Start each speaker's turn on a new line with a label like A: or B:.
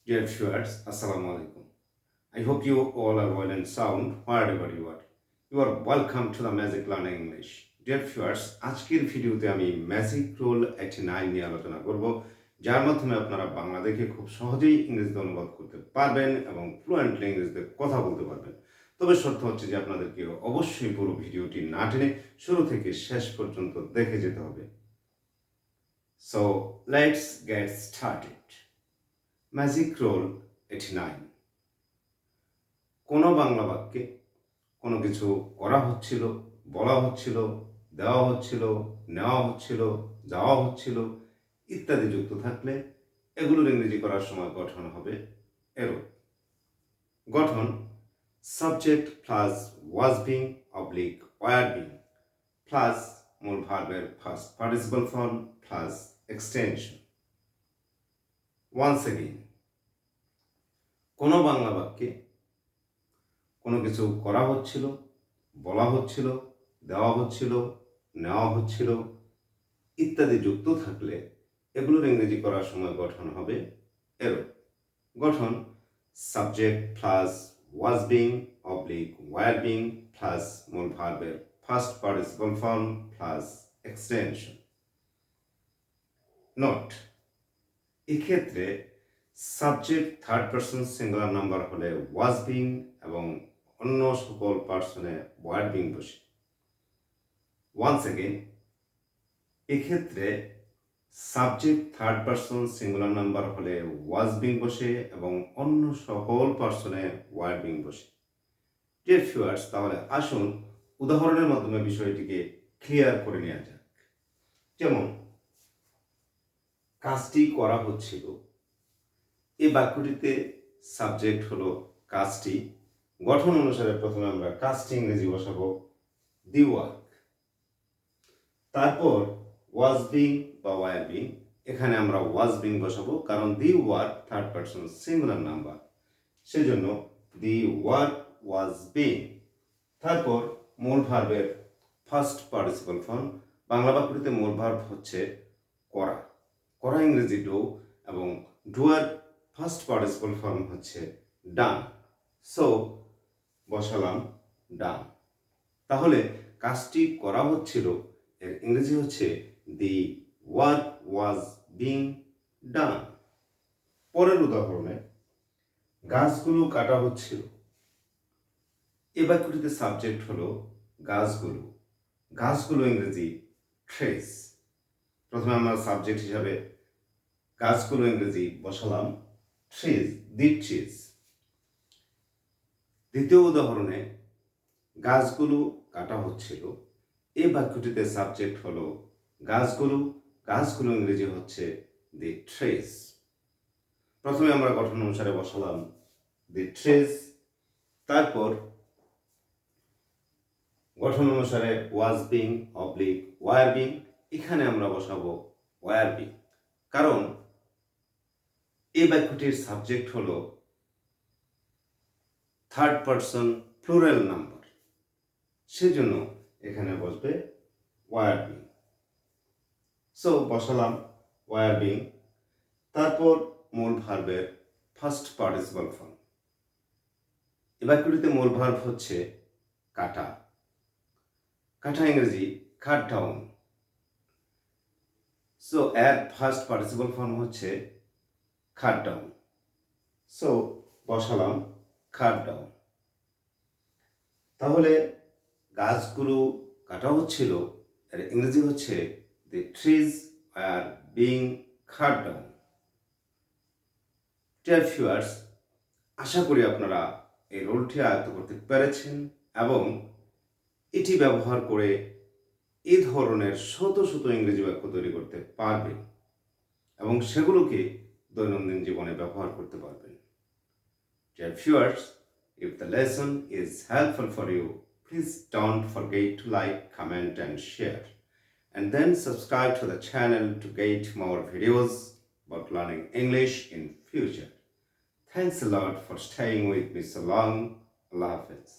A: Dear viewers, Assalamu alaikum. I hope you all are well and sound wherever you are. You are welcome to the Magic Learning English. Dear viewers, আজকের ভিডিওতে আমি magic roll 89 নিয়ে আলোচনা করব, যার মাধ্যমে আপনারা বাংলা দেখে খুব সহজেই ইংরেজিতে অনুবাদ করতে পারবেন এবং ফ্লুয়েন্টলি ইংরেজিতে কথা বলতে পারবেন। তবে শর্ত হচ্ছে যে আপনাদেরকে অবশ্যই পুরো ভিডিওটি না টেনে শুরু থেকে শেষ পর্যন্ত দেখে যেতে হবে। So let's get started. Magic roll 89। কোনো বাংলা বাক্যে কোনো কিছু করা হচ্ছিল, বলা হচ্ছিল, দেওয়া হচ্ছিল, নেওয়া হচ্ছিল, যাওয়া হচ্ছিল ইত্যাদি যুক্ত থাকলে এগুলোর ইংরেজি করার সময় গঠন হবে এরূপ। গঠন subject plus was being oblique were being plus মূল ভার্বের first participle form plus extension. Once again, কোনো বাংলা বাক্যে কোনো কিছু করা হচ্ছিল, বলা হচ্ছিল, দেওয়া হচ্ছিল, নেওয়া হচ্ছিল ইত্যাদি যুক্ত থাকলে এগুলোর ইংরেজি করার সময় গঠন হবে এরূপ। গঠন subject plus was being oblique were being plus মূল ভার্বের first participle form plus extension. Note, এক্ষেত্রে subject third person singular number হলে ওয়াজ বিং এবং অন্য সকল পার্সনে ওয়ার্ড বিং বসে। ওয়ান্স এগেইন, এক্ষেত্রে subject third person singular number হলে ওয়াজ বিং বসে এবং অন্য সকল পার্সনে ওয়ার্ড বিং বসে। ডিয়ার ভিউয়ার্স, তাহলে আসুন উদাহরণের মাধ্যমে বিষয়টিকে ক্লিয়ার করে নেওয়া যাক। যেমন কাজটি করা হচ্ছিল, এই বাক্যটিতে সাবজেক্ট হলো কাজটি। গঠন অনুসারে প্রথমে আমরা কাজটি ইংরেজি বসাবো দি ওয়ার্ক। তারপর ওয়াজ বিং বা ওয়ার বিং, এখানে আমরা ওয়াজ বিং বসাবো কারণ the work third person singular number, সেজন্য দি ওয়ার্ক ওয়াজ বিং। তারপর মূল ভার্বের ফার্স্ট পার্টিসিপল ফর্ম, বাংলা বাক্যটিতে মূল ভার্ব হচ্ছে করা, করা ইংরেজি ডু এবং ডুয়ার ফার্স্ট পার্টিসিপল ফর্ম হচ্ছে ডান। সো বসালাম ডান। তাহলে কাজটি করা হচ্ছিল এর ইংরেজি হচ্ছে the work was being done. পরের উদাহরণে গাছগুলো কাটা হচ্ছিল, এ বাক্যটিতে সাবজেক্ট হলো গাছগুলো, গাছগুলো ইংরেজি ট্রেস। প্রথমে আমরা সাবজেক্ট হিসাবে গাছগুলো ইংরেজি বসালাম ট্রিজ, দি ট্রিজ। দ্বিতীয় উদাহরণে গাছগুলো কাটা হচ্ছিল, এই বাক্যটিতে সাবজেক্ট হলো গাছগুলো, গাছগুলো ইংরেজি হচ্ছে দি ট্রেস। প্রথমে আমরা গঠন অনুসারে বসালাম দি ট্রেস, তারপর গঠন অনুসারে ওয়াজ বিং অবলিক ওয়ার বিং, এখানে আমরা বসাবো ওয়ার বিং কারণ এই বাক্যটির সাবজেক্ট হলো থার্ড পারসন প্লুরাল নাম্বার, সেজন্য এখানে বসবে ওয়ার বিং। সো বসালাম ওয়ার বিং, তারপর মূল ভার্বের ফার্স্ট পার্টিসিপল ফর্ম। এ বাক্যটিতে মূল ভার্ব হচ্ছে কাটা, কাটা ইংরেজি কাট ডাউন। সো এর ফার্স্ট পার্টিসিপল ফর্ম হচ্ছে কাট ডাউন। সো বসালাম কাট ডাউন। তাহলে গাছগুলো কাটা হচ্ছিল এর ইংরেজি হচ্ছে the trees are being cut down. Dear viewers, আশা করি আপনারা এই রোলটি আয়ত্ত করতে পেরেছেন এবং এটি ব্যবহার করে এই ধরনের শত শত ইংরেজি বাক্য তৈরি করতে পারবেন এবং সেগুলোকে দৈনন্দিন জীবনে ব্যবহার করতে পারবেন। Dear viewers, if the lesson is helpful for you, please don't forget to like, comment and share. And then subscribe to the channel to get more videos about learning English in future. Thanks a lot for staying with me so long. Allah Hafiz.